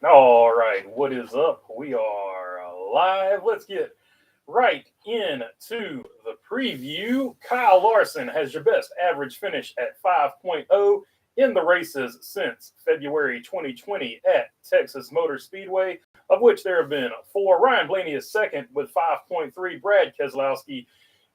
All right, what is up? We are live. Let's get right into the preview. Kyle Larson has your best average finish at 5.0 in the races since February 2020 at Texas Motor Speedway, of which there have been four. Ryan Blaney is second with 5.3. Brad Keselowski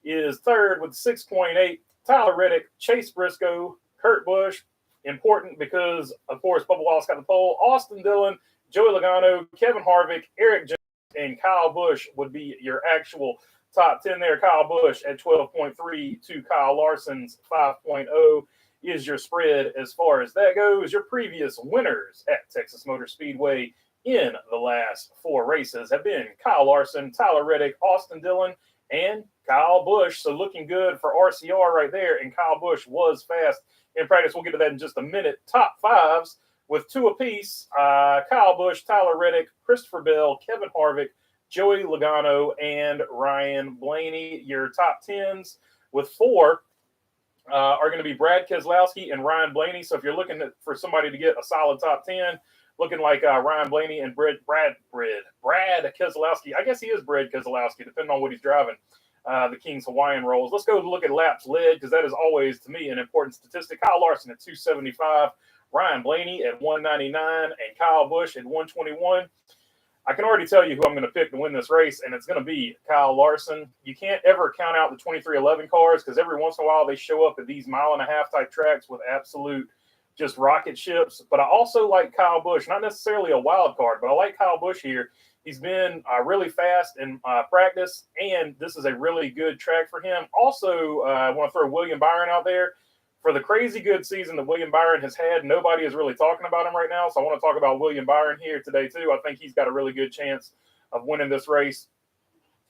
is third with 6.8. Tyler Reddick, Chase Briscoe, Kurt Busch. Important because, of course, Bubba Wallace got the pole. Austin Dillon, Joey Logano, Kevin Harvick, Eric Jones, and Kyle Busch would be your actual top 10 there. Kyle Busch at 12.3 to Kyle Larson's 5.0 is your spread as far as that goes. Your previous winners at Texas Motor Speedway in the last four races have been Kyle Larson, Tyler Reddick, Austin Dillon, and Kyle Busch. So looking good for RCR right there. And Kyle Busch was fast in practice. We'll get to that in just a minute. Top fives with two apiece. Kyle Busch, Tyler Reddick, Christopher Bell, Kevin Harvick, Joey Logano, and Ryan Blaney. Your top tens with four are going to be Brad Keselowski and Ryan Blaney. So if you're looking for somebody to get a solid top 10, looking like Ryan Blaney and Brad Keselowski. I guess he is Brad Keselowski, depending on what he's driving. The King's Hawaiian rolls. Let's go look at laps led because that is always, to me, an important statistic. Kyle Larson at 275, Ryan Blaney at 199, and Kyle Busch at 121. I can already tell you who I'm going to pick to win this race, and it's going to be Kyle Larson. You can't ever count out the 2311 cars because every once in a while they show up at these mile-and-a-half type tracks with absolute just rocket ships. But I also like Kyle Busch, not necessarily a wild card, but I like Kyle Busch here. He's been really fast in practice, and this is a really good track for him. Also, I want to throw William Byron out there. For the crazy good season that William Byron has had, nobody is really talking about him right now. So I want to talk about William Byron here today, too. I think he's got a really good chance of winning this race.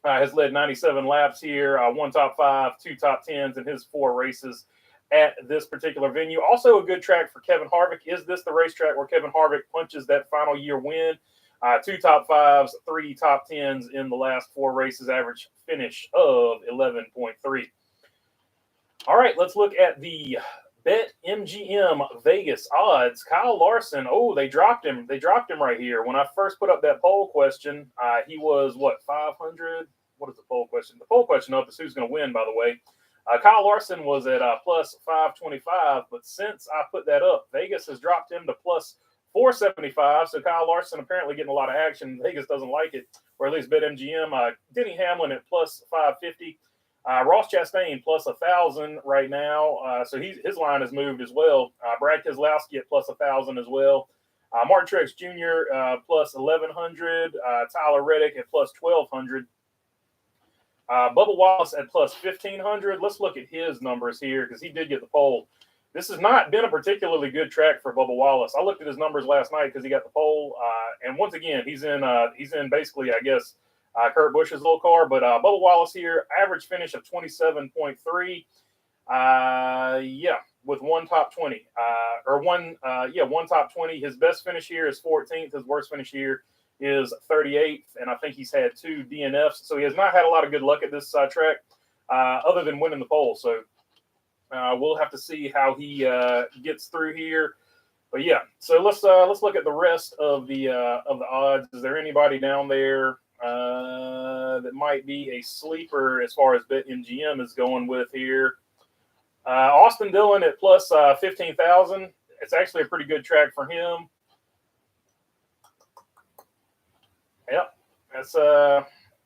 Has led 97 laps here, one top five, two top tens in his four races at this particular venue. Also a good track for Kevin Harvick. Is this the racetrack where Kevin Harvick punches that final year win? Two top fives, three top tens in the last four races, average finish of 11.3. All right, let's look at the Bet MGM Vegas odds. Kyle Larson, oh, they dropped him. They dropped him right here. When I first put up that poll question, he was, 500? What is the poll question? The poll question up is who's going to win, by the way. Kyle Larson was at plus 525, but since I put that up, Vegas has dropped him to plus 475. So Kyle Larson apparently getting a lot of action. Vegas doesn't like it, or at least BetMGM. Denny Hamlin at plus 550. Ross Chastain plus 1,000 right now. So his line has moved as well. Brad Keselowski at plus 1,000 as well. Martin Truex Jr. Plus 1,100. Tyler Reddick at plus 1,200. Bubba Wallace at plus 1,500. Let's look at his numbers here because he did get the pole. This has not been a particularly good track for Bubba Wallace. I looked at his numbers last night because he got the pole. And once again, he's in basically, I guess, Kurt Busch's little car. But Bubba Wallace here, average finish of 27.3. With one top 20. One top 20. His best finish here is 14th. His worst finish here is 38th, and I think he's had two DNFs. So he has not had a lot of good luck at this track, other than winning the pole. So we'll have to see how he gets through here. But yeah, so let's look at the rest of the odds. Is there anybody down there that might be a sleeper as far as BetMGM is going with here? Austin Dillon at plus 15,000. It's actually a pretty good track for him. Yep, that's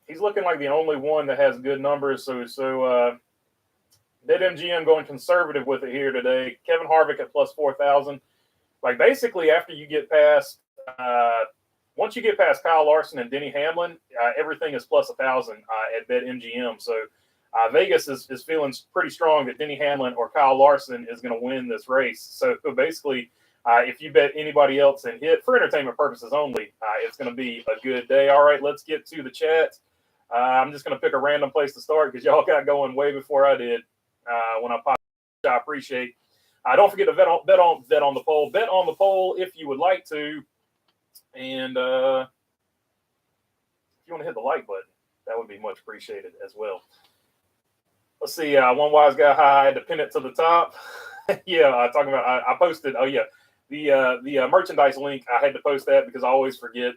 he's looking like the only one that has good numbers. So BetMGM going conservative with it here today. Kevin Harvick at plus 4,000. Like basically after you get past once you get past Kyle Larson and Denny Hamlin, everything is plus 1,000 at BetMGM. So Vegas is feeling pretty strong that Denny Hamlin or Kyle Larson is going to win this race. So basically, if you bet anybody else and hit for entertainment purposes only, it's going to be a good day. All right, let's get to the chat. I'm just going to pick a random place to start because y'all got going way before I did when I popped. I appreciate. Don't forget to bet on the poll. Bet on the poll if you would like to, and if you want to hit the like button, that would be much appreciated as well. Let's see. One wise guy, I had to pin it to the top. Yeah, talking about. I posted. Oh yeah, The merchandise link, I had to post that because I always forget,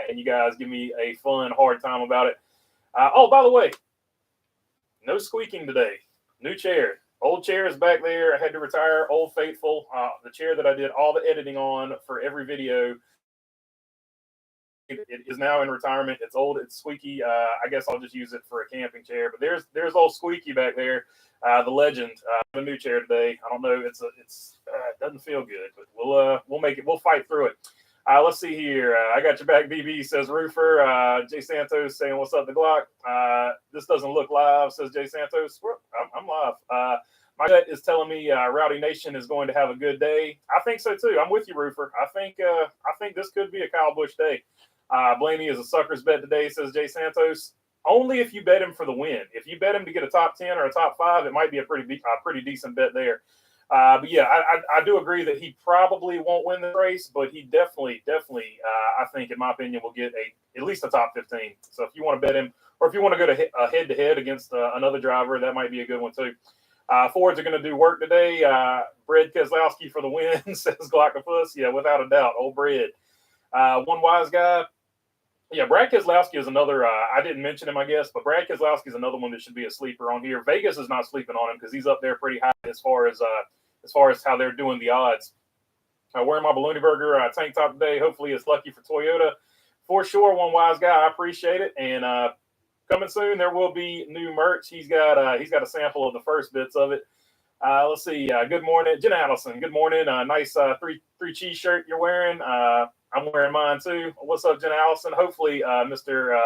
and you guys give me a fun, hard time about it. Oh, by the way, no squeaking today. New chair. Old chair is back there. I had to retire. Old Faithful. The chair that I did all the editing on for every video. It is now in retirement. It's old. It's squeaky. I guess I'll just use it for a camping chair. But there's old Squeaky back there, the legend. A new chair today. I don't know. It doesn't feel good, but we'll make it. We'll fight through it. Let's see here. I got your back, BB, says Roofer. Jay Santos saying, what's up, the Glock? This doesn't look live, says Jay Santos. I'm live. My gut is telling me Rowdy Nation is going to have a good day. I think so, too. I'm with you, Roofer. I think this could be a Kyle Busch day. Blaney is a sucker's bet today, says Jay Santos. Only if you bet him for the win. If you bet him to get a top 10 or a top 5, it might be a pretty decent bet there. But yeah, I do agree that he probably won't win the race, but he definitely, I think, in my opinion, will get at least a top 15. So if you want to bet him, or if you want to go to head-to-head against another driver, that might be a good one too. Fords are going to do work today. Brad Keselowski for the win, says Glockopus. Yeah, without a doubt, old Brad. One wise guy. Yeah, Brad Keselowski is another. I didn't mention him, I guess, but Brad Keselowski is another one that should be a sleeper on here. Vegas is not sleeping on him because he's up there pretty high as far as how they're doing the odds. Wearing my Baloney Burger tank top today. Hopefully, it's lucky for Toyota. For sure, one wise guy. I appreciate it. And coming soon, there will be new merch. He's got a sample of the first bits of it. Let's see. Good morning, Jen Allison. Good morning. Nice three cheese shirt you're wearing. I'm wearing mine too. What's up, Jen Allison? Hopefully, Mr.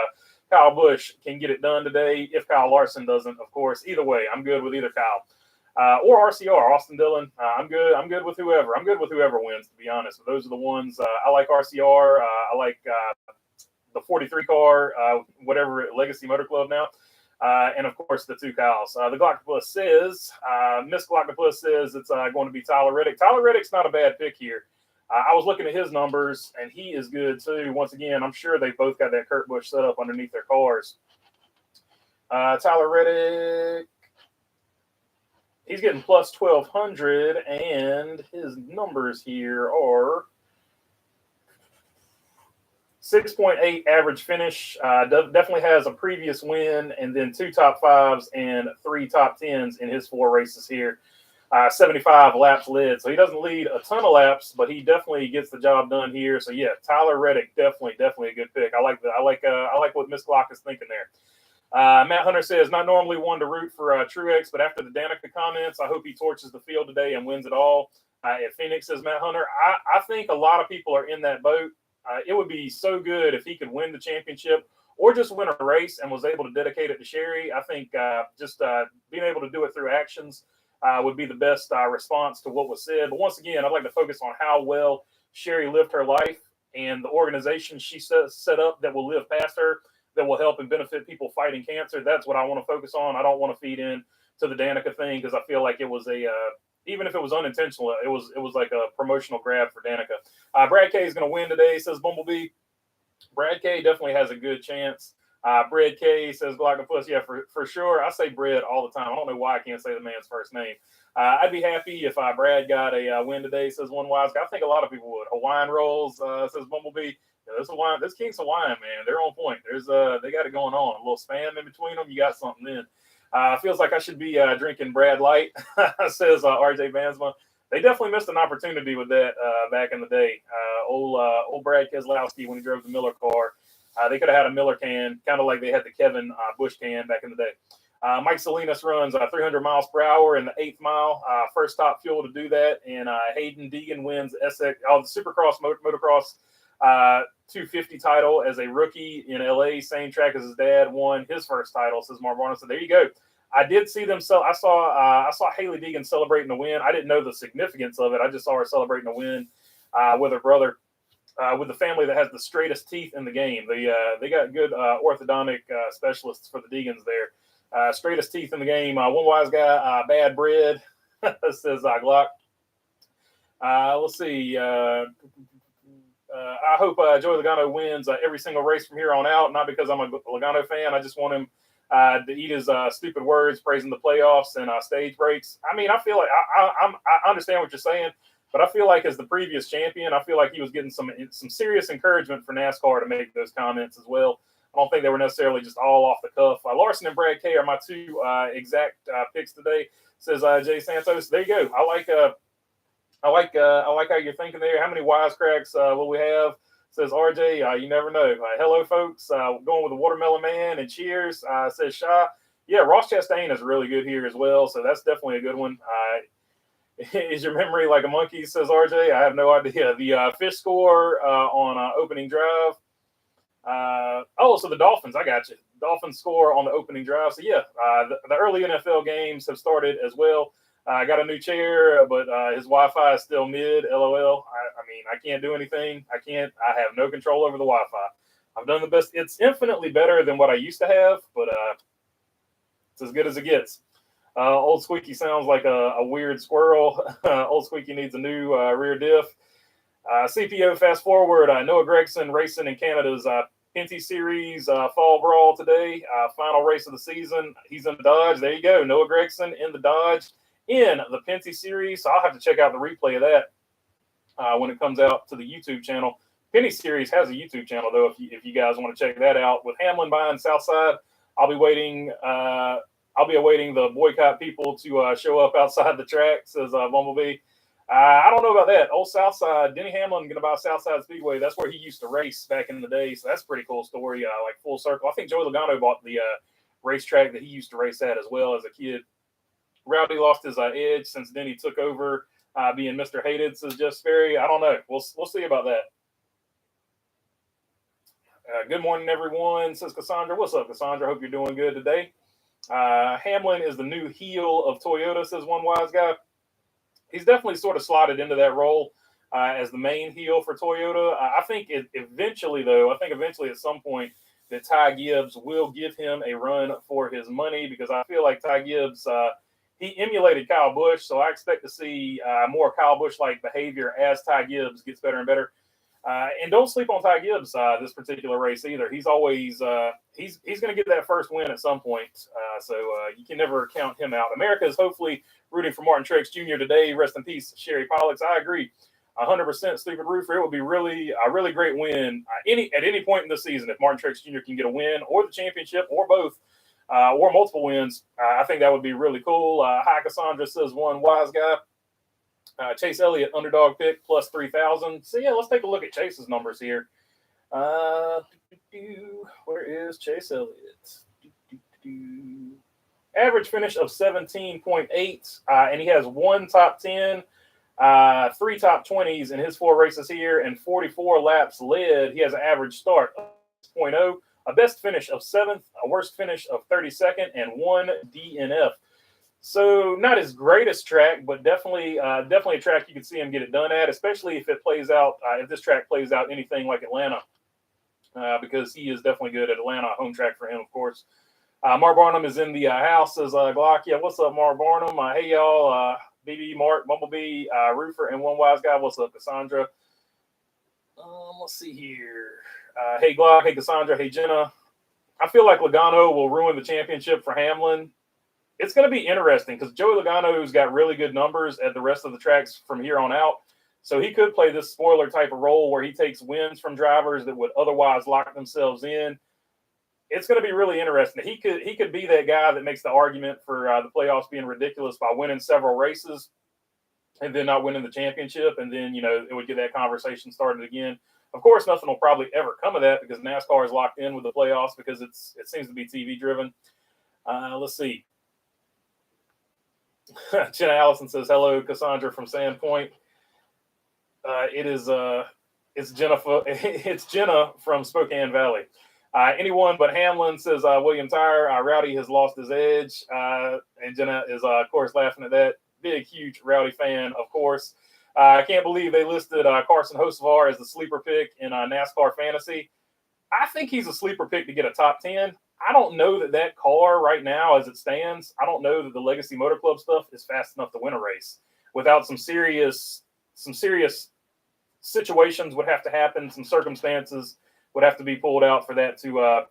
Kyle Busch can get it done today. If Kyle Larson doesn't, of course. Either way, I'm good with either Kyle or RCR, Austin Dillon. I'm good. I'm good with whoever. I'm good with whoever wins, to be honest. But those are the ones I like. RCR. I like the 43 car, whatever, Legacy Motor Club now. And of course, the two Kyles. The Glockopus says, Miss Glockopus says it's going to be Tyler Reddick. Tyler Reddick's not a bad pick here. I was looking at his numbers, and he is good too. Once again, I'm sure they both got that Kurt Busch set up underneath their cars. Tyler Reddick, he's getting plus 1,200, and his numbers here are 6.8 average finish. Definitely has a previous win, and then 2 top 5s and 3 top 10s in his 4 races here. 75 laps led, so he doesn't lead a ton of laps, but he definitely gets the job done here. So yeah, Tyler Reddick, definitely a good pick. I like what Miss Glock is thinking there. Matt Hunter says, not normally one to root for Truex, but after the Danica comments, I hope he torches the field today and wins it all. At Phoenix, says Matt Hunter, I think a lot of people are in that boat. It would be so good if he could win the championship or just win a race and was able to dedicate it to Sherry. I think just being able to do it through actions would be the best response to what was said. But once again, I'd like to focus on how well Sherry lived her life and the organization she set up that will live past her, that will help and benefit people fighting cancer. That's what I want to focus on. I don't want to feed in to the Danica thing because I feel like it was even if it was unintentional, it was like a promotional grab for Danica. Brad K is going to win today, says Bumblebee. Brad K definitely has a good chance. Brad K says Glockopus. Yeah, for sure. I say Brad all the time. I don't know why I can't say the man's first name. I'd be happy if Brad got a win today, says one wise guy. I think a lot of people would. Hawaiian rolls, says Bumblebee. Yeah, this King's Hawaiian, man. They're on point. They got it going on. A little spam in between them. You got something in. Feels like I should be drinking Brad Light, says RJ Bansma. They definitely missed an opportunity with that back in the day. Old Brad Keselowski, when he drove the Miller car, they could have had a Miller can, kind of like they had the Kevin Busch can back in the day. Mike Salinas runs 300 miles per hour in the 8th mile. First top fuel to do that. And Hayden Deegan wins the Supercross motocross 250 title as a rookie in LA. Same track as his dad, won his first title, says Mark Barnes. So there you go. I did see them. I saw Haley Deegan celebrating the win. I didn't know the significance of it. I just saw her celebrating the win with her brother. With the family that has the straightest teeth in the game. They got good orthodontic specialists for the Deegans there. Straightest teeth in the game. One wise guy, bad bread, says Glock. Let's see. I hope Joey Logano wins every single race from here on out. Not because I'm a Logano fan. I just want him to eat his stupid words praising the playoffs and stage breaks. I mean, I feel like I understand what you're saying. But I feel like as the previous champion, I feel like he was getting some serious encouragement for NASCAR to make those comments as well. I don't think they were necessarily just all off the cuff. Larson and Brad K are my two exact picks today. Says Jay Santos. There you go. I like how you're thinking there. How many wisecracks will we have? Says RJ. You never know. Hello, folks. Going with the Watermelon Man and cheers. Says Shaw. Yeah, Ross Chastain is really good here as well. So that's definitely a good one. Is your memory like a monkey? Says RJ. I have no idea. The fish score on opening drive. So the Dolphins. I got you. Dolphins score on the opening drive. So yeah, the early NFL games have started as well. I got a new chair, but his Wi-Fi is still mid. LOL. I mean, I can't do anything. I have no control over the Wi-Fi. I've done the best. It's infinitely better than what I used to have, but it's as good as it gets. Old Squeaky sounds like a weird squirrel. Old Squeaky needs a new rear diff. CPO fast forward. Noah Gragson racing in Canada's Pinty Series Fall Brawl today. Final race of the season. He's in the Dodge. There you go. Noah Gragson in the Dodge in the Pinty Series. So I'll have to check out the replay of that when it comes out to the YouTube channel. Pinty Series has a YouTube channel, though, if you guys want to check that out. With Hamlin buying Southside, I'll be awaiting the boycott people to show up outside the track, says Bumblebee. I don't know about that. Old Southside, Denny Hamlin going to buy Southside Speedway. That's where he used to race back in the day. So that's a pretty cool story, like full circle. I think Joey Logano bought the racetrack that he used to race at as well as a kid. Rowdy lost his edge since Denny took over being Mr. Hated, says Jeff Sperry. I don't know. We'll see about that. Good morning, everyone, says Cassandra. What's up, Cassandra? Hope you're doing good today. Hamlin is the new heel of Toyota, says one wise guy. He's definitely sort of slotted into that role as the main heel for Toyota. I think eventually at some point that Ty Gibbs will give him a run for his money, because I feel like Ty Gibbs, he emulated Kyle Busch, so I expect to see more Kyle Busch-like behavior as Ty Gibbs gets better and better. And don't sleep on Ty Gibbs this particular race either. He's always he's going to get that first win at some point, so you can never count him out. America is hopefully rooting for Martin Truex Jr. today. Rest in peace, Sherry Pollux. I agree, 100%. Stupid Roofer. It would be a really great win at any point in the season if Martin Truex Jr. can get a win or the championship or both. Or multiple wins. I think that would be really cool. Hi, Cassandra, says one wise guy. Chase Elliott, underdog pick, plus 3,000. So, yeah, let's take a look at Chase's numbers here. Where is Chase Elliott? Average finish of 17.8, and he has one top 10, 3 top 20s in his 4 races here, and 44 laps led. He has an average start of 6.0. A best finish of 7th, a worst finish of 32nd, and 1 DNF. So not his greatest track, but definitely a track you can see him get it done at, especially if it plays out, if this track plays out anything like Atlanta, because he is definitely good at Atlanta, home track for him, of course. Mark Barnum is in the house, says Glock. Yeah, what's up, Mark Barnum? Hey, y'all. BB, Mark, Bumblebee, Roofer, and one wise guy. What's up, Cassandra? Let's see here. Hey, Glock. Hey, Cassandra. Hey, Jenna. I feel like Logano will ruin the championship for Hamlin. It's going to be interesting because Joey Logano's got really good numbers at the rest of the tracks from here on out. So he could play this spoiler type of role where he takes wins from drivers that would otherwise lock themselves in. It's going to be really interesting. He could be that guy that makes the argument for the playoffs being ridiculous by winning several races and then not winning the championship. And then, it would get that conversation started again. Of course, nothing will probably ever come of that because NASCAR is locked in with the playoffs because it seems to be TV driven. Let's see. Jenna Allison says, hello, Cassandra from Sandpoint. It's Jenna from Spokane Valley. Anyone but Hamlin, says William Tyre. Rowdy has lost his edge. And Jenna is, of course, laughing at that. Big, huge Rowdy fan, of course. I can't believe they listed Carson Hocevar as the sleeper pick in NASCAR Fantasy. I think he's a sleeper pick to get a top 10. I don't know that car right now, as it stands, I don't know that the Legacy Motor Club stuff is fast enough to win a race. Without some serious situations would have to happen, some circumstances would have to be pulled out for that to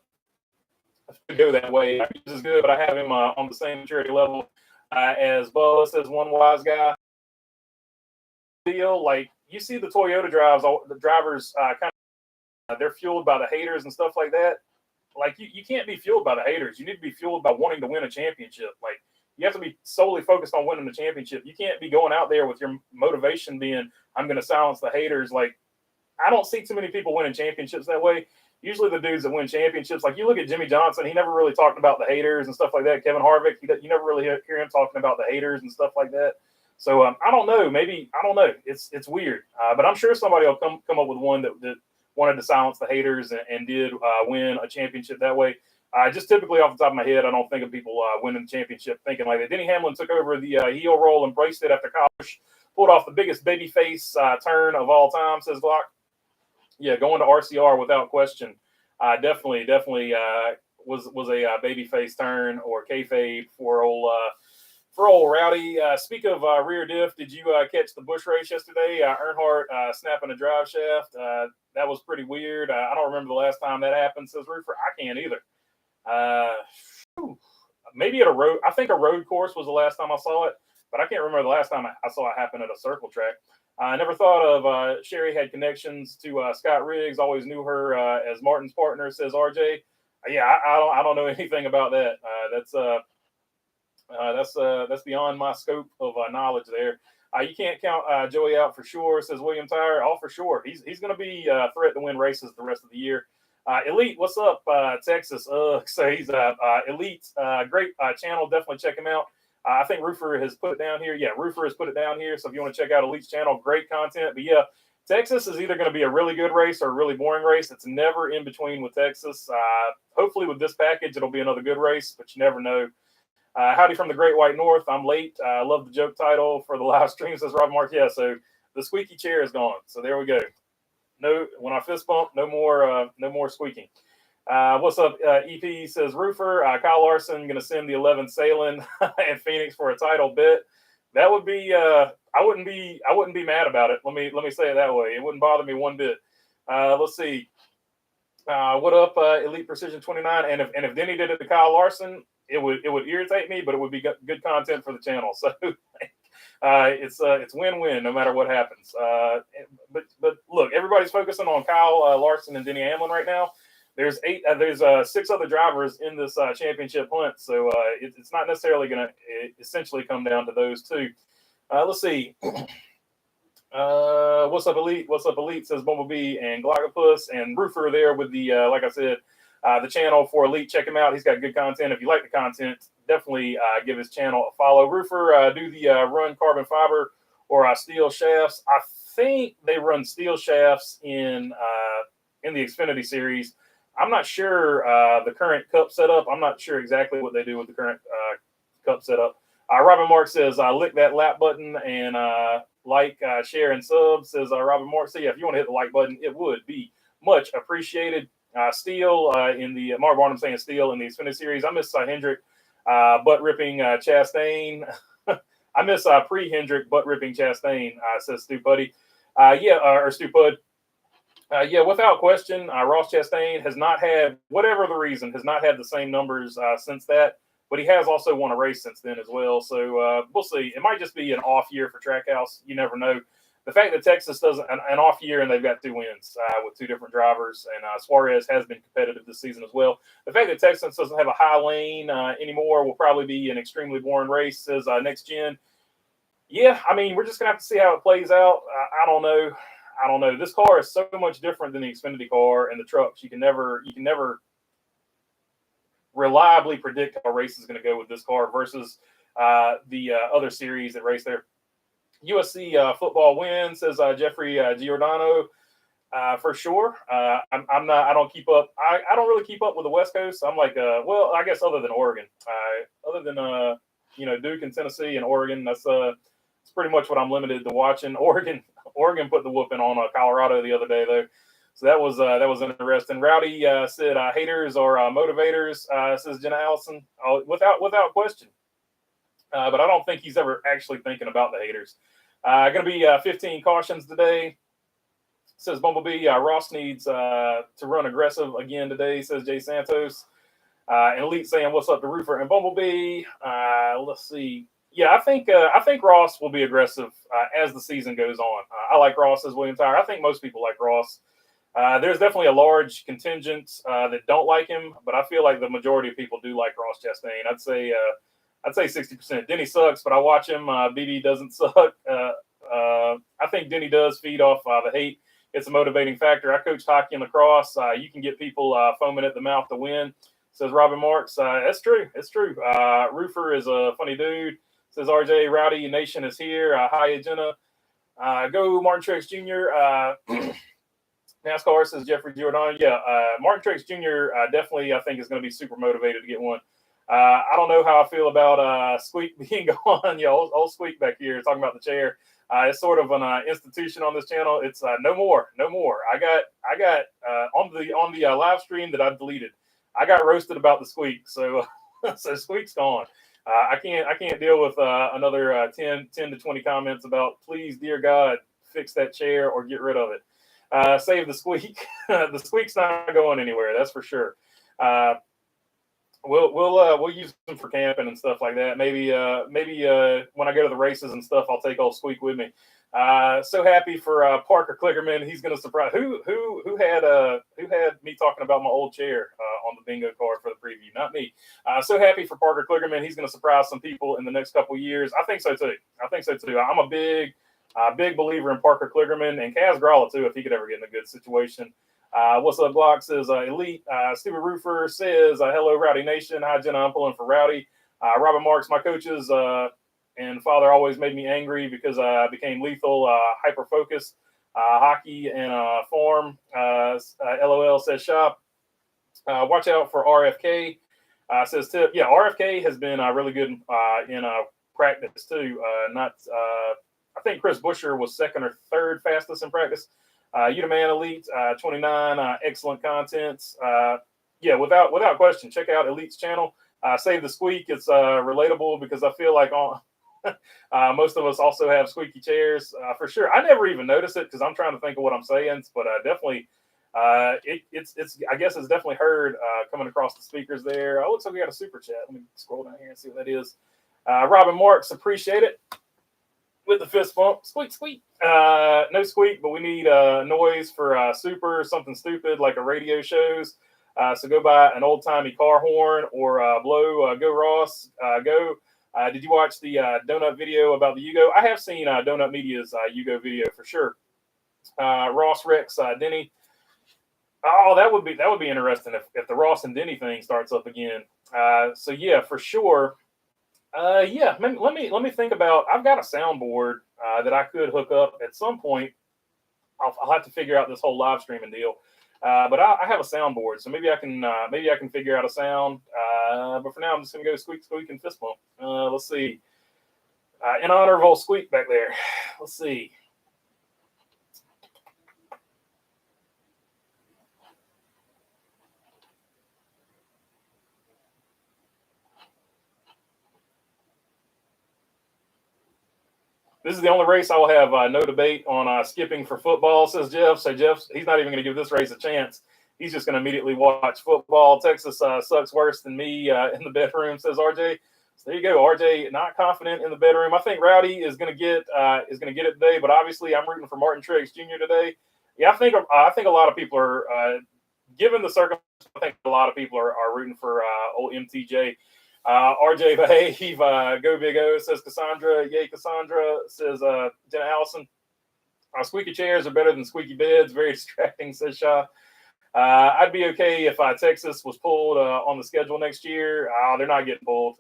go that way. He's good, but I have him on the same maturity level as Buzz, says one wise guy. deal. Like you see the Toyota drivers kind of they're fueled by the haters and stuff like that. Like you can't be fueled by the haters. You need to be fueled by wanting to win a championship. Like you have to be solely focused on winning the championship. You can't be going out there with your motivation being, I'm going to silence the haters. Like I don't see too many people winning championships that way. Usually the dudes that win championships, like you look at Jimmy Johnson, he never really talked about the haters and stuff like that. Kevin Harvick, you never really hear him talking about the haters and stuff like that. So I don't know. Maybe I don't know. It's weird, but I'm sure somebody will come up with one that wanted to silence the haters and did win a championship that way. Just typically off the top of my head, I don't think of people winning the championship thinking like that. Denny Hamlin took over the heel role, embraced it after college, pulled off the biggest babyface turn of all time, says Glock. Yeah, going to RCR without question. Definitely was a babyface turn or kayfabe for old Rowdy. Speak of rear diff, did you catch the Busch race yesterday? Earnhardt snapping a drive shaft. That was pretty weird. I don't remember the last time that happened, says Roofer. I can't either. Maybe at a road. I think a road course was the last time I saw it, but I can't remember the last time I saw it happen at a circle track. I never thought of Sherry had connections to Scott Riggs. Always knew her as Martin's partner, says RJ. Yeah, I don't know anything about that. That's beyond my scope of knowledge there. You can't count Joey out for sure, says William Tyre. All for sure. He's going to be a threat to win races the rest of the year. Elite, what's up, Texas? So he's Elite, great channel. Definitely check him out. I think Roofer has put it down here. Yeah, Roofer has put it down here. So if you want to check out Elite's channel, great content. But yeah, Texas is either going to be a really good race or a really boring race. It's never in between with Texas. Hopefully with this package, it'll be another good race, but you never know. Howdy from the Great White North. I'm late. I love the joke title for the live stream, says Rob Mark. Yeah, so the squeaky chair is gone. So there we go. No, when I fist bump, no more squeaking. What's up? EP says Roofer. Kyle Larson going to send the 11th Sailing and Phoenix for a title bit. That would be. I wouldn't be mad about it. Let me say it that way. It wouldn't bother me one bit. Let's see. What up, Elite Precision 29? And if Denny did it to Kyle Larson, it would irritate me, but it would be good content for the channel. So it's win-win no matter what happens. But look, everybody's focusing on Kyle Larson and Denny Hamlin right now. There's 6 other drivers in this championship hunt, so it's not necessarily going to essentially come down to those two. Let's see. What's up, Elite? What's up, Elite? Says Bumblebee and Glockopus and Roofer there with the like I said, the channel for Elite. Check him out. He's got good content. If you like the content, definitely give his channel a follow. Roofer, do the run carbon fiber or steel shafts. I think they run steel shafts in the Xfinity series. I'm not sure the current Cup setup. I'm not sure exactly what they do with the current Cup setup. Robin Mark says, lick that like button and like, share, and sub, says Robin Mark. So, yeah, if you want to hit the like button, it would be much appreciated. Steele in the Mark Barnum saying Steele in the Xfinity series. I miss Hendrick butt-ripping Chastain. I miss pre-Hendrick butt-ripping Chastain, says Stu Puddy. Or Stu Pud. Without question, Ross Chastain has not had, whatever the reason, has not had the same numbers since that. But he has also won a race since then as well. So we'll see. It might just be an off year for Trackhouse. You never know. The fact that Texas does an off year and they've got 2 wins with 2 different drivers, and Suarez has been competitive this season as well. The fact that Texas doesn't have a high lane anymore will probably be an extremely boring race, says Next Gen. Yeah, I mean, we're just going to have to see how it plays out. I don't know. This car is so much different than the Xfinity car and the trucks. You can never reliably predict how a race is going to go with this car versus the other series that race there. USC football win, says Jeffrey Giordano. For sure. I'm not. I don't keep up. I don't really keep up with the West Coast. I'm like, well, I guess other than Oregon, other than Duke and Tennessee and Oregon. That's it's pretty much what I'm limited to watching. Oregon put the whooping on Colorado the other day though. So that was interesting. Rowdy said haters or motivators, says Jenna Allison. Without question. But I don't think he's ever actually thinking about the haters. Going to be 15 cautions today, says Bumblebee. Ross needs to run aggressive again today, says Jay Santos. And Elite saying, what's up to Roofer and Bumblebee? Let's see. Yeah, I think Ross will be aggressive as the season goes on. I like Ross as William Tire. I think most people like Ross. There's definitely a large contingent that don't like him, but I feel like the majority of people do like Ross Chastain. I'd say 60%. Denny sucks, but I watch him. BD doesn't suck. I think Denny does feed off the hate. It's a motivating factor. I coached hockey and lacrosse. You can get people foaming at the mouth to win, says Robin Marks. That's true. It's true. Roofer is a funny dude, says RJ. Rowdy Nation is here. Hi, Jenna. Go Martin Truex Jr. NASCAR, says Jeffrey Giordano. Yeah, Martin Truex Jr. Definitely, I think, is going to be super motivated to get one. I don't know how I feel about Squeak being gone. Yeah, old Squeak back here talking about the chair. It's sort of an institution on this channel. It's no more. I got on the live stream that I deleted. I got roasted about the Squeak, so so Squeak's gone. I can't deal with another 10 to 20 comments about, please, dear God, fix that chair or get rid of it. Save the Squeak. The Squeak's not going anywhere. That's for sure. We'll use them for camping and stuff like that. Maybe when I go to the races and stuff, I'll take old Squeak with me. So happy for Parker Klickerman. He's going to surprise. Who had me talking about my old chair on the bingo card for the preview? Not me. So happy for Parker Klickerman. He's going to surprise some people in the next couple of years. I think so too. I'm a big believer in Parker Klickerman and Kaz Gralla too, if he could ever get in a good situation. What's up, Glock, says Elite. Stupid Roofer says, hello, Rowdy Nation. Hi, Jenna. I'm pulling for Rowdy. Robin Marks, my coaches and father always made me angry because I became lethal, hyper-focused, hockey and form. LOL says shop. Watch out for RFK, says Tip. Yeah, RFK has been really good in practice too. I think Chris Buescher was second or third fastest in practice. Utaman Elite, 29, excellent contents. Yeah, without question, check out Elite's channel. Save the Squeak. It's relatable because I feel like most of us also have squeaky chairs for sure. I never even notice it because I'm trying to think of what I'm saying, but definitely, it's I guess it's definitely heard coming across the speakers there. Oh, looks like we got a super chat. Let me scroll down here and see what that is. Robin Marks, appreciate it. With the fist bump, squeak, squeak. No squeak, but we need noise for super, something stupid like a radio shows. So go buy an old-timey car horn or blow Go Ross, go. Did you watch the Donut video about the Yugo? I have seen Donut Media's Yugo video for sure. Ross Rex, Denny. Oh, that would be interesting if the Ross and Denny thing starts up again. So yeah, for sure. Yeah, let me think about. I've got a soundboard that I could hook up at some point. I'll have to figure out this whole live streaming deal. But I have a soundboard, so maybe I can figure out a sound. But for now, I'm just gonna go squeak, squeak, and fist bump. Let's see. In honor of old Squeak back there. Let's see. This is the only race I will have no debate on skipping for football, says Jeff. So Jeff, he's not even going to give this race a chance. He's just going to immediately watch football. Texas sucks worse than me in the bedroom, says RJ. So there you go, RJ. Not confident in the bedroom. I think Rowdy is going to get it today, but obviously I'm rooting for Martin Truex Jr. today. Yeah, I think a lot of people are, given the circumstances, I think a lot of people are rooting for old MTJ. RJ behave, go Big O, says Cassandra. Yay, Cassandra, says Jenna Allison. Squeaky chairs are better than squeaky beds. Very distracting, says Shaw. I'd be okay if Texas was pulled on the schedule next year. They're not getting pulled.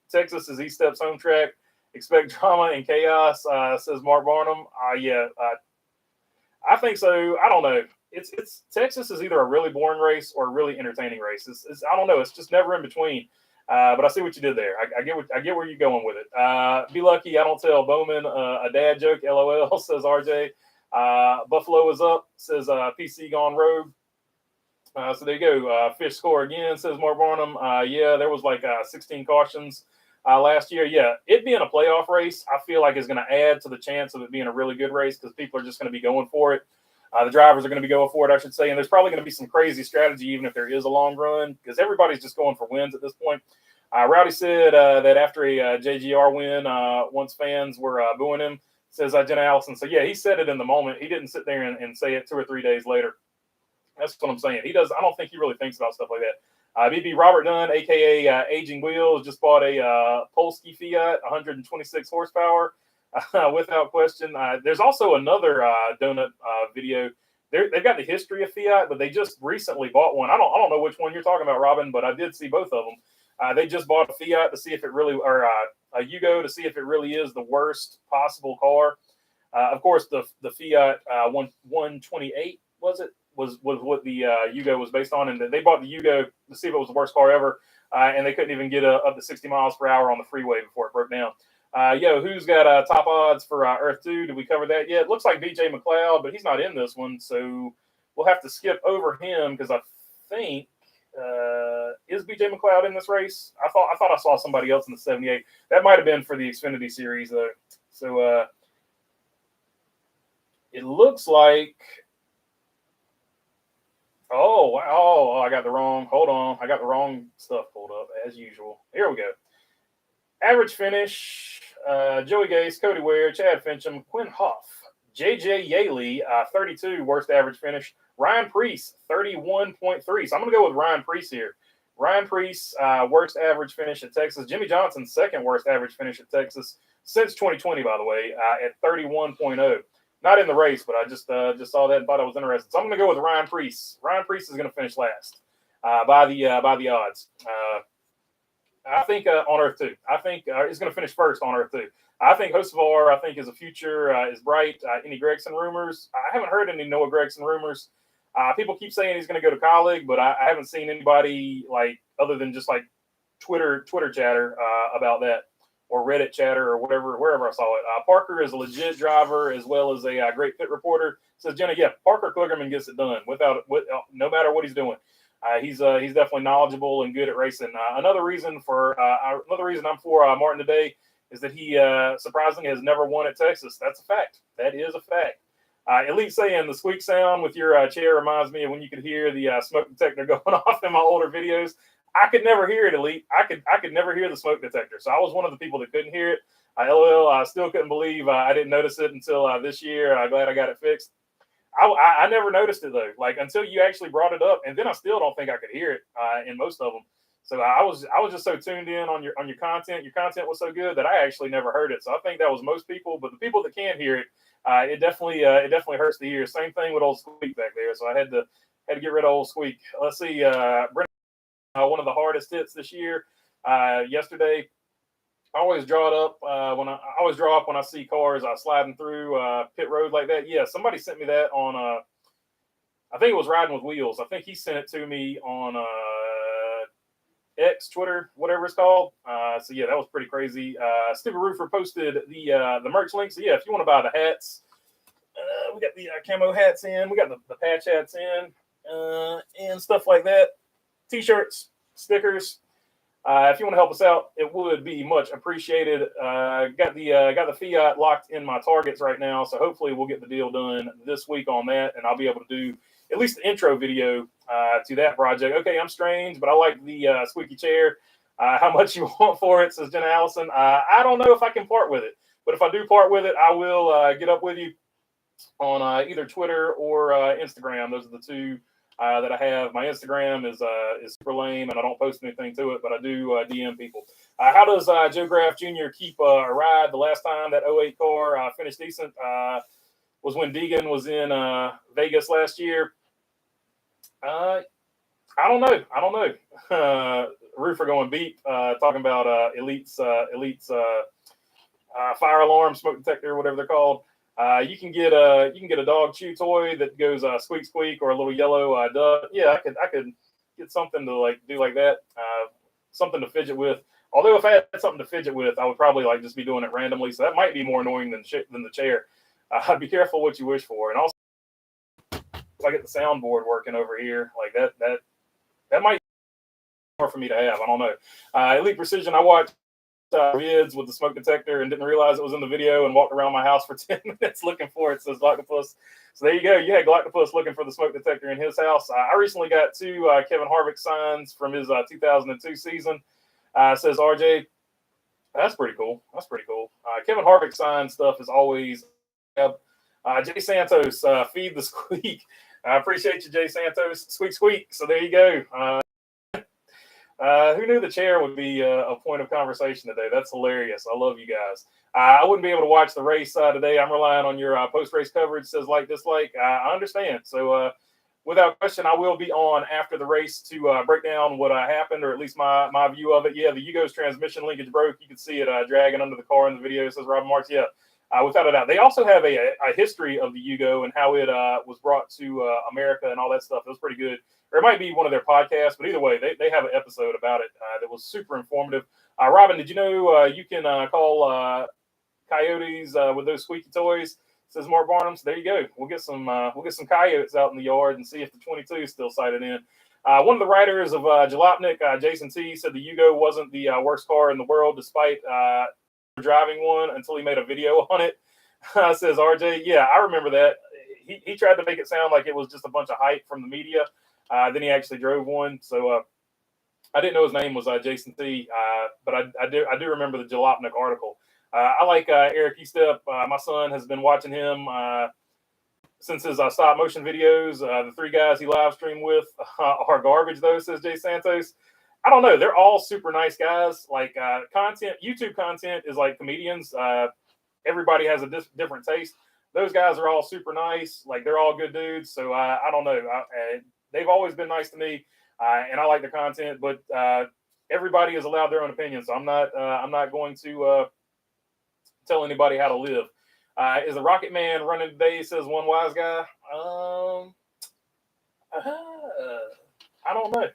Texas is East Steps home track. Expect drama and chaos, says Mark Barnum. Yeah, I think so. I don't know. It's Texas is either a really boring race or a really entertaining race. It's I don't know. It's just never in between. But I see what you did there. I get where you're going with it. Be lucky I don't tell Bowman a dad joke. LOL, says RJ. Buffalo is up, says PC gone rogue. So there you go. Fish score again, says Mark Barnum. Yeah, there was like 16 cautions last year. Yeah, it being a playoff race, I feel like is going to add to the chance of it being a really good race because people are just going to be going for it. The drivers are going to be going for it, I should say. And there's probably going to be some crazy strategy, even if there is a long run, because everybody's just going for wins at this point. Rowdy said that after a JGR win, once fans were booing him, says Jenna Allison. So, yeah, he said it in the moment. He didn't sit there and say it 2 or 3 days later. That's what I'm saying. He does. I don't think he really thinks about stuff like that. BB Robert Dunn, a.k.a. Aging Wheels, just bought a Polsky Fiat, 126 horsepower, without question. There's also another donut video. They've got the history of Fiat, but they just recently bought one. I don't know which one you're talking about, Robin, but I did see both of them. They just bought a Fiat to see if it really, or a Yugo to see if it really is the worst possible car. Of course, the Fiat 128 was what the Yugo was based on, and they bought the Yugo to see if it was the worst car ever, and they couldn't even get up to 60 miles per hour on the freeway before it broke down. Who's got top odds for Earth 2? Did we cover that yet? It looks like BJ McLeod, but he's not in this one, so we'll have to skip over him because I think is BJ McLeod in this race? I thought I saw somebody else in the 78. That might have been for the Xfinity series though. So it looks like. Oh, I got the wrong. Hold on, I got the wrong stuff pulled up as usual. Here we go. Average finish: Joey Gase, Cody Ware, Chad Fincham, Quinn Hoff, JJ Yaley, 32 worst average finish. Ryan Preece, 31.3. So I'm going to go with Ryan Preece here. Ryan Preece, worst average finish at Texas. Jimmy Johnson, second worst average finish at Texas since 2020, by the way, at 31.0. Not in the race, but I just saw that and thought it was interesting. So I'm going to go with Ryan Preece. Ryan Preece is going to finish last by the odds. I think on Earth 2. I think he's going to finish first on Earth 2. I think Hocevar, I think, is a future, is bright. Any Gregson rumors? I haven't heard any Noah Gregson rumors. People keep saying he's going to go to college, but I haven't seen anybody like other than just like Twitter chatter about that, or Reddit chatter or wherever I saw it. Parker is a legit driver as well as a great pit reporter. Says Jenna, yeah, Parker Kligerman gets it done no matter what he's doing. He's definitely knowledgeable and good at racing. Another reason I'm for Martin today is that he surprisingly has never won at Texas. That's a fact. That is a fact. Elite saying the squeak sound with your chair reminds me of when you could hear the smoke detector going off in my older videos. I could never hear it, Elite. I could never hear the smoke detector. So I was one of the people that couldn't hear it. LOL, I still couldn't believe I didn't notice it until this year. I'm glad I got it fixed. I never noticed it though, like until you actually brought it up, and then I still don't think I could hear it in most of them. So I was just so tuned in on your content. Your content was so good that I actually never heard it. So I think that was most people, but the people that can hear it, it definitely hurts to hear. Same thing with old Squeak back there. So I had to get rid of old Squeak. Let's see, Brendan, one of the hardest hits this year. Yesterday, I always draw it up when I see cars sliding through pit road like that. Yeah, somebody sent me that on I think it was Riding with Wheels. I think he sent it to me on X, Twitter, whatever it's called. So yeah, that was pretty crazy. Stupid Roofer posted the merch link. So yeah, if you want to buy the hats, we got the camo hats in, we got the patch hats in, and stuff like that. T-shirts, stickers. If you want to help us out, it would be much appreciated. Got the Fiat locked in my targets right now, so hopefully we'll get the deal done this week on that, and I'll be able to do at least the intro video to that project. Okay, I'm strange, but I like the squeaky chair. How much you want for it, says Jenna Allison. I don't know if I can part with it, but if I do part with it, I will get up with you on either Twitter or Instagram. Those are the two that I have. My Instagram is super lame, and I don't post anything to it, but I do DM people. How does Joe Graff Jr. keep a ride? The last time that 08 car finished decent was when Deegan was in Vegas last year. I don't know. Roofer going beep, talking about Elite's fire alarm, smoke detector, whatever they're called. You can get a dog chew toy that goes squeak squeak, or a little yellow duck. Yeah, I could get something to like do like that. Something to fidget with. Although if I had something to fidget with, I would probably like just be doing it randomly. So that might be more annoying than the chair. Be careful what you wish for. And also, if I get the soundboard working over here, like that might be more for me to have. I don't know. Elite Precision, I watched vids with the smoke detector and didn't realize it was in the video and walked around my house for 10 minutes looking for it, says Gloctopus. So there you go. You had Gloctopus looking for the smoke detector in his house. I recently got two Kevin Harvick signs from his 2002 season. Says RJ, that's pretty cool. That's pretty cool. Kevin Harvick signed stuff is always. Jay Santos, feed the squeak. I appreciate you, Jay Santos. Squeak, squeak. So there you go. Who knew the chair would be a point of conversation today? That's hilarious. I love you guys. I wouldn't be able to watch the race today. I'm relying on your post-race coverage. Says like, dislike. I understand. So without question, I will be on after the race to break down what happened, or at least my view of it. Yeah, the Yugo's transmission linkage broke. You can see it dragging under the car in the video. Says Robin Marks. Yeah, without a doubt. They also have a history of the Yugo and how it was brought to America and all that stuff. It was pretty good. Or it might be one of their podcasts, but either way, they have an episode about it that was super informative. Robin, did you know you can call coyotes with those squeaky toys? Says Mark Barnum. So there you go. We'll get some coyotes out in the yard and see if the 22 is still sighted in. One of the writers of Jalopnik, Jason T, said the Yugo wasn't the worst car in the world, despite driving one, until he made a video on it. Says RJ, yeah, I remember that. He tried to make it sound like it was just a bunch of hype from the media. Then he actually drove one. So I didn't know his name was Jason T, but I do remember the Jalopnik article. I like Eric Estep. My son has been watching him since his stop motion videos. The three guys he live streamed with are garbage, though, says Jay Santos. I don't know. They're all super nice guys. Like YouTube content is like comedians. Everybody has a different taste. Those guys are all super nice. Like, they're all good dudes. So I don't know. They've always been nice to me, and I like their content. But everybody is allowed their own opinion. So I'm not going to tell anybody how to live. Is the Rocket Man running today? Says one wise guy. I don't know.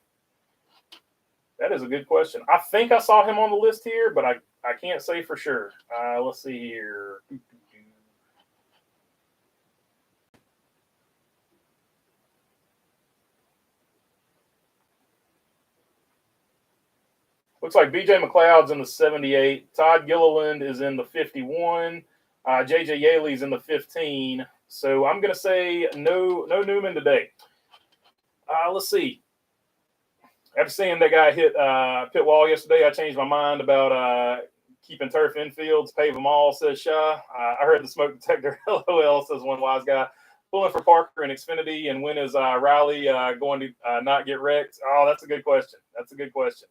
That is a good question. I think I saw him on the list here, but I can't say for sure. Let's see here. Looks like BJ McLeod's in the 78. Todd Gilliland is in the 51. JJ Yaley's in the 15. So I'm going to say no Newman today. Let's see. After seeing that guy hit pit wall yesterday, I changed my mind about keeping turf infields, pave them all, says Shy. I heard the smoke detector, LOL, says one wise guy. Pulling for Parker and Xfinity, and when is Riley going to not get wrecked? Oh, that's a good question. That's a good question.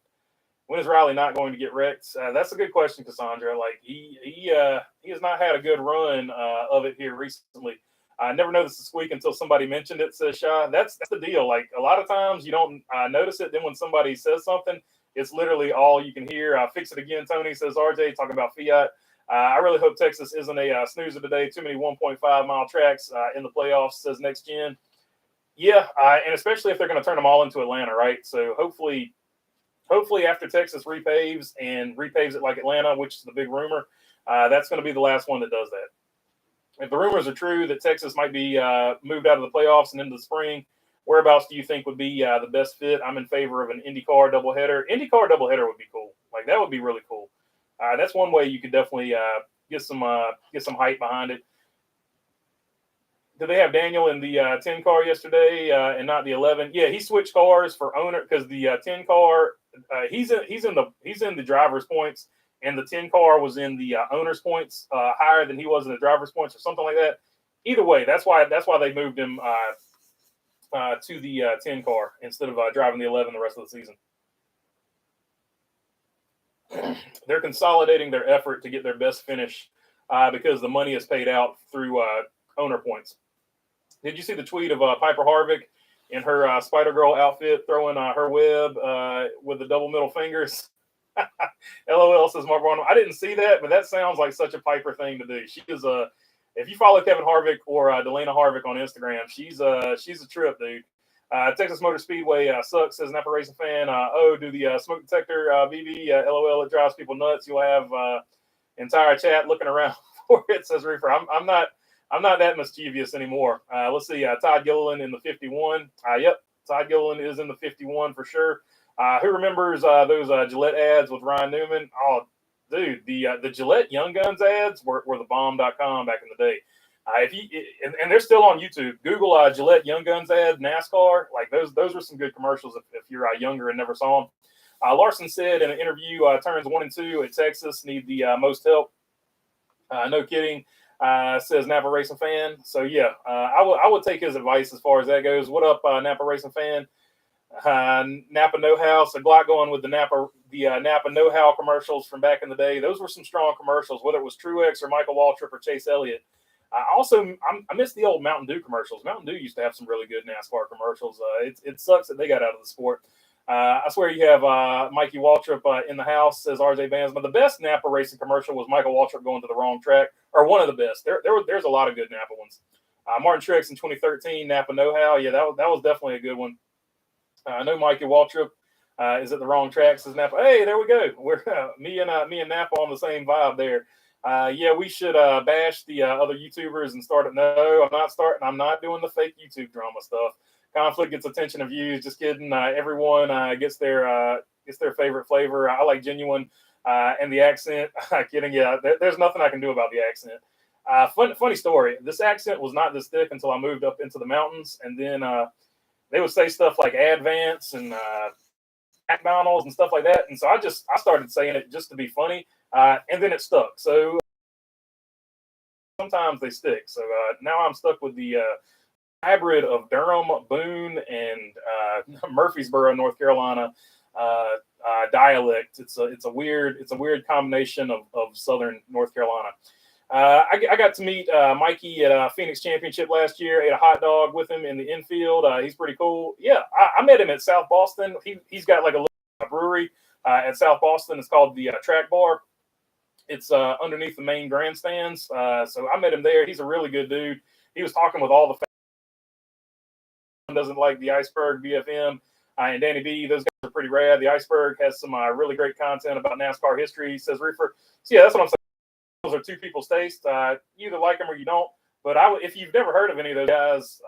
When is Riley not going to get wrecked? That's a good question, Cassandra. Like, he has not had a good run of it here recently. I never noticed the squeak until somebody mentioned it, says Shy. That's the deal. Like, a lot of times you don't notice it. Then when somebody says something, it's literally all you can hear. Fix it again, Tony, says RJ, talking about Fiat. I really hope Texas isn't a snoozer today. Too many 1.5-mile tracks in the playoffs, says Next Gen. Yeah, and especially if they're going to turn them all into Atlanta, right? So hopefully after Texas repaves it like Atlanta, which is the big rumor, that's going to be the last one that does that. If the rumors are true that Texas might be moved out of the playoffs and into the spring, whereabouts do you think would be the best fit? I'm in favor of an IndyCar doubleheader. IndyCar doubleheader would be cool. Like, that would be really cool. That's one way you could definitely get some hype behind it. Did they have Daniel in the 10 car yesterday and not the 11? Yeah, he switched cars for owner because the 10 car he's in the driver's points, and the 10 car was in the owner's points higher than he was in the driver's points or something like that. Either way, that's why they moved him to the 10 car instead of driving the 11 the rest of the season. They're consolidating their effort to get their best finish because the money is paid out through owner points. Did you see the tweet of Piper Harvick in her Spider-Girl outfit throwing her web with the double middle fingers? LOL, says Mark Barnum. I didn't see that, but that sounds like such a Piper thing to do. She is if you follow Kevin Harvick or Delana Harvick on Instagram, she's a trip, dude. Texas Motor Speedway sucks, says an Napa Racing fan. Do the smoke detector, BB, LOL, it drives people nuts. You'll have entire chat looking around for it, says Reefer. I'm not that mischievous anymore. Let's see. Todd Gilliland in the 51. Yep, Todd Gilliland is in the 51 for sure. Who remembers those Gillette ads with Ryan Newman? Oh, dude, the Gillette Young Guns ads were the bomb.com back in the day. And they're still on YouTube. Google Gillette Young Guns ad NASCAR. Like, those were some good commercials if you're younger and never saw them. Larson said in an interview, turns 1 and 2 at Texas need the most help. No kidding, says Napa Racing Fan. So yeah, I would take his advice as far as that goes. What up, Napa Racing Fan? Napa Know-How. So Glock going with the Napa Know-How commercials from back in the day. Those were some strong commercials, whether it was Truex or Michael Waltrip or Chase Elliott. I miss the old Mountain Dew commercials. Mountain Dew used to have some really good NASCAR commercials. It sucks that they got out of the sport. I swear you have Mikey Waltrip in the house, says RJ Bandsma. The best Napa racing commercial was Michael Waltrip going to the wrong track, or one of the best. There's a lot of good Napa ones. Martin Truex in 2013, Napa Know-How. Yeah, that was definitely a good one. I know Mikey Waltrip is at the wrong track, says Napa. Hey, there we go. We're me and Napa on the same vibe there. Yeah, we should bash the other YouTubers and start it. No, I'm not starting. I'm not doing the fake YouTube drama stuff. Conflict gets attention and views. Just kidding. Everyone gets their favorite flavor. I like genuine and the accent. Kidding. Yeah, there's nothing I can do about the accent. Funny story. This accent was not this thick until I moved up into the mountains, and then they would say stuff like Advance and McDonald's and stuff like that. And so I started saying it just to be funny. And then it stuck. So sometimes they stick. So now I'm stuck with the hybrid of Durham, Boone, and Murfreesboro, North Carolina dialect. It's a weird combination of Southern North Carolina. I got to meet Mikey at Phoenix Championship last year. Ate a hot dog with him in the infield. He's pretty cool. Yeah, I met him at South Boston. He's got like a little brewery at South Boston. It's called the Track Bar. It's underneath the main grandstands. So I met him there. He's a really good dude. He was talking with all the fans. Doesn't like the Iceberg BFM and Danny B. Those guys are pretty rad. The Iceberg has some really great content about NASCAR history, says Reefer. So yeah, that's what I'm saying. Those are two people's taste. You either like them or you don't. But if you've never heard of any of those guys,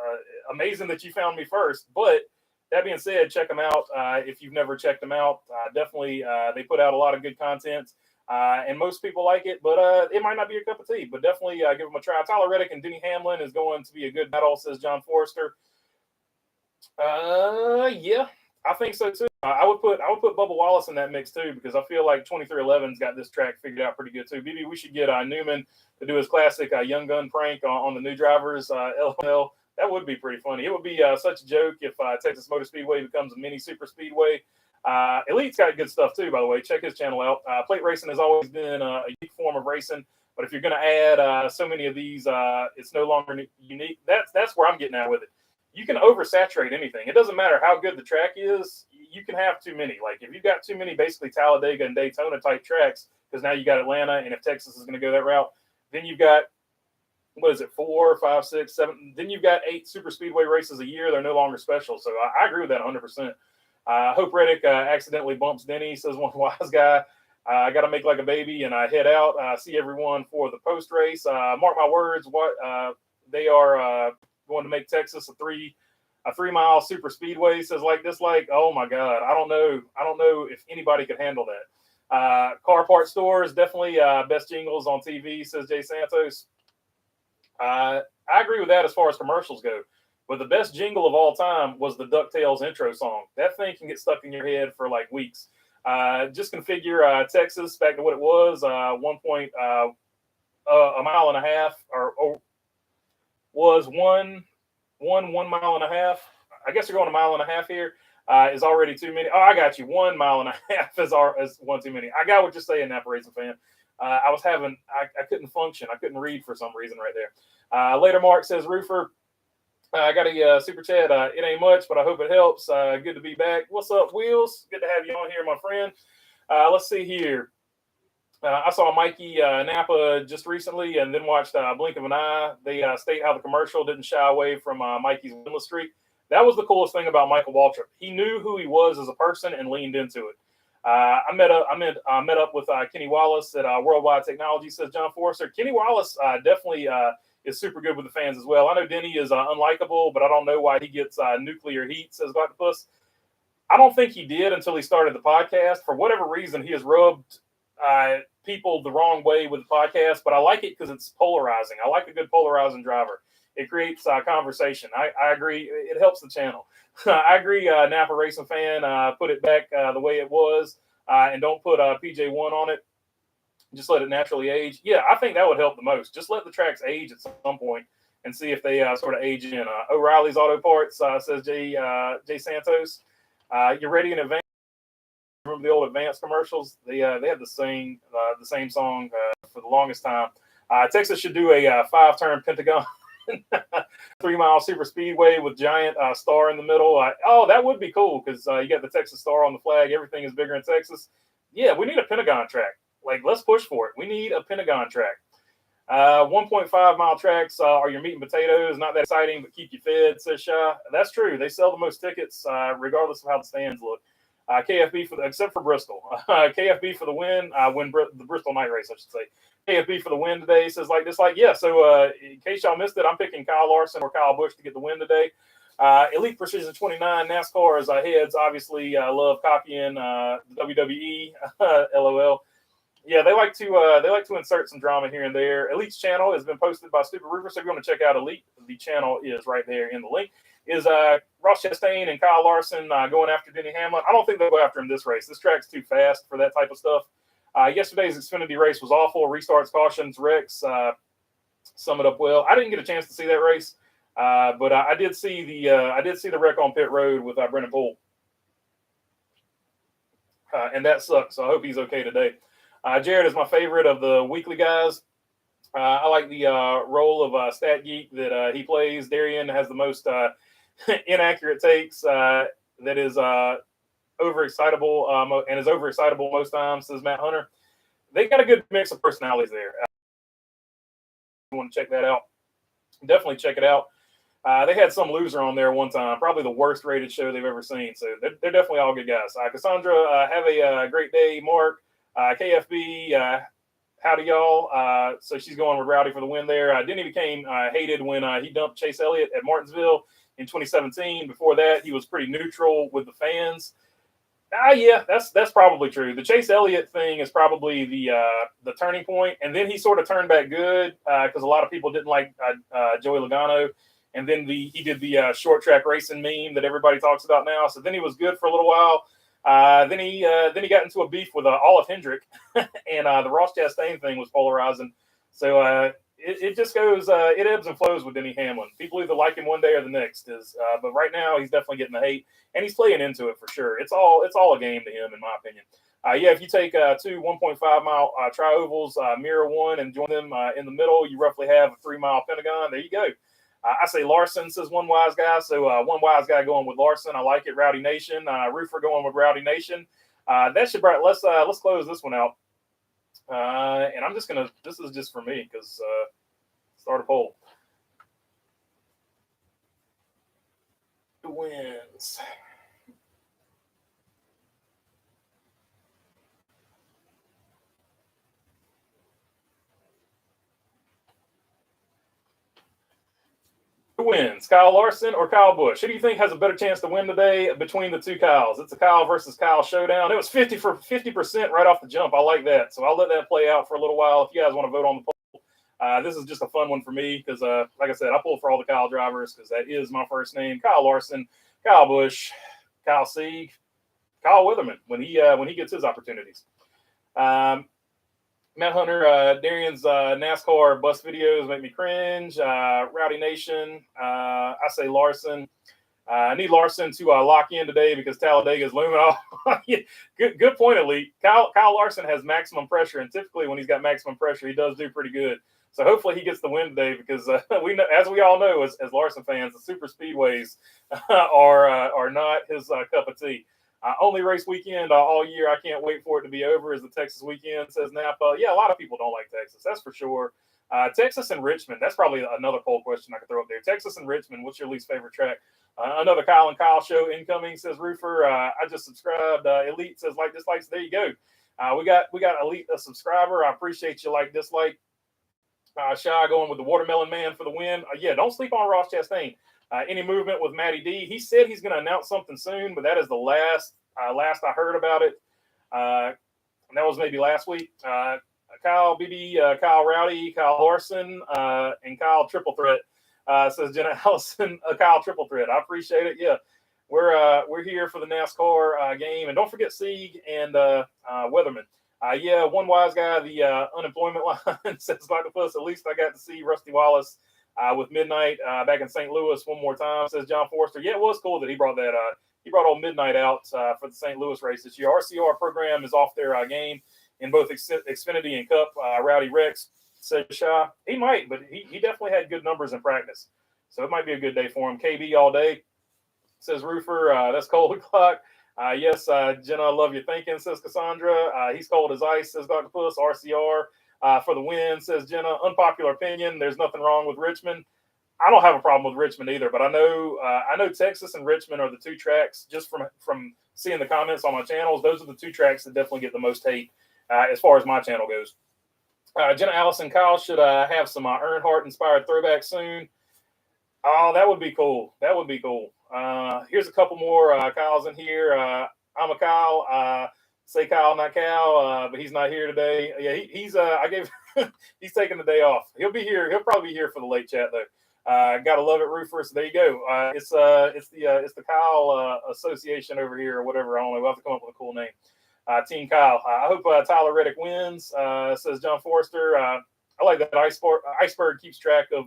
amazing that you found me first. But that being said, check them out if you've never checked them out. Definitely, they put out a lot of good content. And most people like it, but it might not be your cup of tea. But definitely give them a try. Tyler Reddick and Denny Hamlin is going to be a good battle, says John Forrester. Yeah, I think so too. I would put Bubba Wallace in that mix too, because I feel like 2311's got this track figured out pretty good too. Maybe we should get Newman to do his classic Young Gun prank on the new drivers. LML. That would be pretty funny. It would be such a joke if Texas Motor Speedway becomes a mini super speedway. Elite's got good stuff too, by the way. Check his channel out. Plate racing has always been a unique form of racing, but if you're going to add so many of these, it's no longer unique. That's where I'm getting at with it. You can oversaturate anything. It doesn't matter how good the track is. You can have too many. Like if you've got too many, basically Talladega and Daytona type tracks, because now you got Atlanta, and if Texas is going to go that route, then you've got, what is it, 4, 5, 6, 7? Then you've got 8 super speedway races a year. They're no longer special. So I agree with that 100%. Hope Reddick accidentally bumps Denny, says one wise guy. I got to make like a baby and I head out. See everyone for the post race. Mark my words, they are going to make Texas a 3-mile super speedway. Says oh my God, I don't know if anybody could handle that. Car part stores definitely best jingles on TV, says Jay Santos. I agree with that as far as commercials go. But the best jingle of all time was the DuckTales intro song. That thing can get stuck in your head for like weeks. Just configure Texas back to what it was, a mile and a half, or was one mile and a half. I guess you're going a mile and a half here. Is already too many. Oh, I got you. 1 mile and a half is one too many. I got what you're saying, Napa Racing Fan. I couldn't function. I couldn't read for some reason right there. Later, Mark says, Roofer, I got a super chat. It ain't much, but I hope it helps. Good to be back. What's up, Wheels? Good to have you on here, my friend. Let's see here. I saw Mikey Napa just recently and then watched Blink of an Eye. They state how the commercial didn't shy away from Mikey's winless streak. That was the coolest thing about Michael Waltrip. He knew who he was as a person and leaned into it. I met up with Kenny Wallace at Worldwide Technology, says John Forrester. Kenny Wallace definitely is super good with the fans as well. I know Denny is unlikable, but I don't know why he gets nuclear heat, says Octopus. I don't think he did until he started the podcast. For whatever reason, he has rubbed people the wrong way with the podcast, but I like it because it's polarizing. I like a good polarizing driver. it creates conversation. I agree. It helps the channel. I agree. Napa Racing Fan, put it back the way it was, and don't put PJ1 on it. Just let it naturally age. Yeah, I think that would help the most. Just let the tracks age at some point and see if they sort of age in. O'Reilly's Auto Parts says Jay Santos. You ready in advance? Remember the old Advance commercials? They had the same song for the longest time. Texas should do a 5-turn Pentagon 3-mile super speedway with giant star in the middle. Oh, that would be cool because you got the Texas star on the flag. Everything is bigger in Texas. Yeah, we need a Pentagon track. Like, let's push for it. We need a Pentagon track. 1.5-mile tracks are your meat and potatoes. Not that exciting, but keep you fed, says Shy. That's true. They sell the most tickets, regardless of how the stands look. KFB except for Bristol. KFB for the win. The Bristol night race, I should say. KFB for the win today, says like this, like, yeah. So in case y'all missed it, I'm picking Kyle Larson or Kyle Busch to get the win today. Elite Precision 29 NASCAR as heads obviously love copying the WWE. LOL. Yeah, they like to insert some drama here and there. Elite's channel has been posted by Stupid Roofer, so if you want to check out Elite, the channel is right there in the link. Is Ross Chastain and Kyle Larson going after Denny Hamlin? I don't think they'll go after him this race. This track's too fast for that type of stuff. Yesterday's Xfinity race was awful. Restarts, cautions, wrecks. Sum it up well. I didn't get a chance to see that race, but I did see the wreck on pit road with Brendan Poole, and that sucks. So I hope he's okay today. Jared is my favorite of the weekly guys. I like the role of Stat Geek that he plays. Darian has the most inaccurate takes that is overexcitable and is overexcitable most times, says Matt Hunter. They got a good mix of personalities there. You want to check that out? Definitely check it out. They had some loser on there one time, probably the worst rated show they've ever seen. So they're definitely all good guys. Cassandra, have a great day. Mark, KFB, howdy y'all. So she's going with Rowdy for the win there. Denny became hated when he dumped Chase Elliott at Martinsville in 2017. Before that, he was pretty neutral with the fans. Yeah, that's probably true. The Chase Elliott thing is probably the turning point, and then he sort of turned back good because a lot of people didn't like Joey Logano, and then he did the short track racing meme that everybody talks about now. So then he was good for a little while. Then he got into a beef with Olive Hendrick, and the Ross Chastain thing was polarizing. So it just goes, it ebbs and flows with Denny Hamlin. People either like him one day or the next. But right now he's definitely getting the hate, and he's playing into it for sure. It's all a game to him, in my opinion. Yeah, if you take 2 1.5-mile tri-ovals, mirror one, and join them in the middle, you roughly have a 3-mile Pentagon. There you go. I say Larson, says one wise guy. So one wise guy going with Larson. I like it. Rowdy Nation. Roofer going with Rowdy Nation. That should bright. Let's close this one out. And I'm just gonna. This is just for me because start a poll. Who wins? Who wins, Kyle Larson or Kyle Busch? Who do you think has a better chance to win today between the two Kyles? It's a Kyle versus Kyle showdown. It was 50% right off the jump. I like that. So I'll let that play out for a little while. If you guys want to vote on the poll, this is just a fun one for me because, like I said, I pull for all the Kyle drivers because that is my first name. Kyle Larson, Kyle Busch, Kyle Sieg, Kyle Witherman when he gets his opportunities. Matt Hunter, Darian's NASCAR bus videos make me cringe. Rowdy Nation, I say Larson. I need Larson to lock in today because Talladega is looming off. Good point, Elite. Kyle Larson has maximum pressure, and typically when he's got maximum pressure, he does do pretty good. So hopefully he gets the win today because we know, as we all know, as Larson fans, the super speedways are not his cup of tea. Only race weekend all year. I can't wait for it to be over. Is the Texas weekend, says Napa. Yeah, a lot of people don't like Texas. That's for sure. Texas and Richmond. That's probably another poll question I could throw up there. Texas and Richmond. What's your least favorite track? Another Kyle and Kyle show incoming, says Roofer. I just subscribed. Elite says like, dislikes. There you go. We got Elite a subscriber. I appreciate you like, dislike. Shy going with the Watermelon Man for the win. Yeah, don't sleep on Ross Chastain. Any movement with Matty D? He said he's going to announce something soon, but that is the last I heard about it. And that was maybe last week. Kyle BB, Kyle Rowdy, Kyle Larson, and Kyle Triple Threat. Says Jenna Allison, a Kyle triple threat. I appreciate it. Yeah, we're here for the NASCAR game, and don't forget Sieg and Weatherman. Yeah, one wise guy, the unemployment line says Dr. Puss. At least I got to see Rusty Wallace with Midnight back in St. Louis one more time. Says John Forster. Yeah, it was cool that he brought that. He brought old Midnight out for the St. Louis race this year. RCR program is off their game in both Xfinity and Cup. Rowdy Rex says he might, but he definitely had good numbers in practice, so it might be a good day for him. KB all day, says Roofer. That's cold o'clock. Yes, Jenna, I love your thinking, says Cassandra. He's cold as ice, says Dr. Puss. RCR for the win, says Jenna. Unpopular opinion, there's nothing wrong with Richmond. I don't have a problem with Richmond either, but I know Texas and Richmond are the two tracks, just from seeing the comments on my channels, those are the two tracks that definitely get the most hate as far as my channel goes. Jenna Allison, Kyle should have some Earnhardt-inspired throwback soon. Oh, that would be cool. That would be cool. Here's a couple more Kyles in here. I'm a Kyle. Say Kyle, not Cal, but he's not here today. Yeah, he's he's taking the day off. He'll be here. He'll probably be here for the late chat though. Gotta love it, Roofer. So there you go. It's the Kyle Association over here or whatever. I don't know. We'll have to come up with a cool name. Team Kyle. I hope Tyler Reddick wins. Says John Forster. I like that Iceberg keeps track of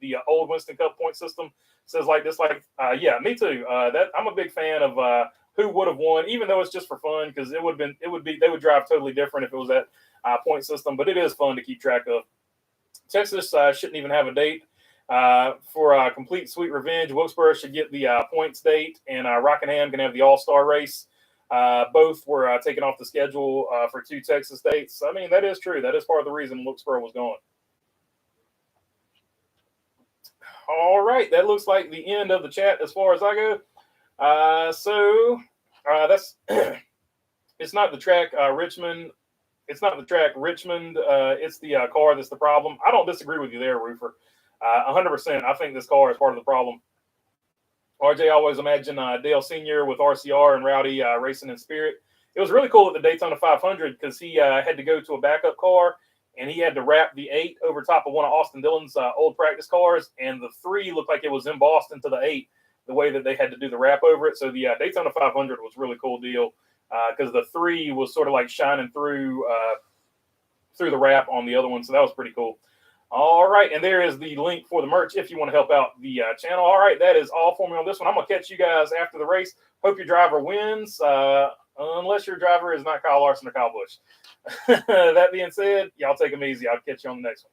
the old Winston Cup point system. Says yeah, me too. That I'm a big fan of who would have won, even though it's just for fun, because they would drive totally different if it was that point system. But it is fun to keep track of. Texas shouldn't even have a date for complete sweet revenge. Wilkesboro should get the points date, and Rockingham can have the All-Star race. Both were taken off the schedule for 2 Texas dates. I mean, that is true. That is part of the reason Wilkesboro was gone. All right, that looks like the end of the chat as far as I go. So that's it's not the track Richmond. It's not the track Richmond. It's the car that's the problem. I don't disagree with you there, Roofer. 100%. I think this car is part of the problem. RJ always imagined Dale Sr. with RCR and Rowdy racing in spirit. It was really cool at the Daytona 500 because he had to go to a backup car and he had to wrap the 8 over top of one of Austin Dillon's old practice cars, and the 3 looked like it was embossed into the 8 the way that they had to do the wrap over it. So the Daytona 500 was a really cool deal because the 3 was sort of like shining through the wrap on the other one. So that was pretty cool. All right, and there is the link for the merch if you want to help out the channel. All right, that is all for me on this one. I'm going to catch you guys after the race. Hope your driver wins, unless your driver is not Kyle Larson or Kyle Busch. That being said, y'all take them easy. I'll catch you on the next one.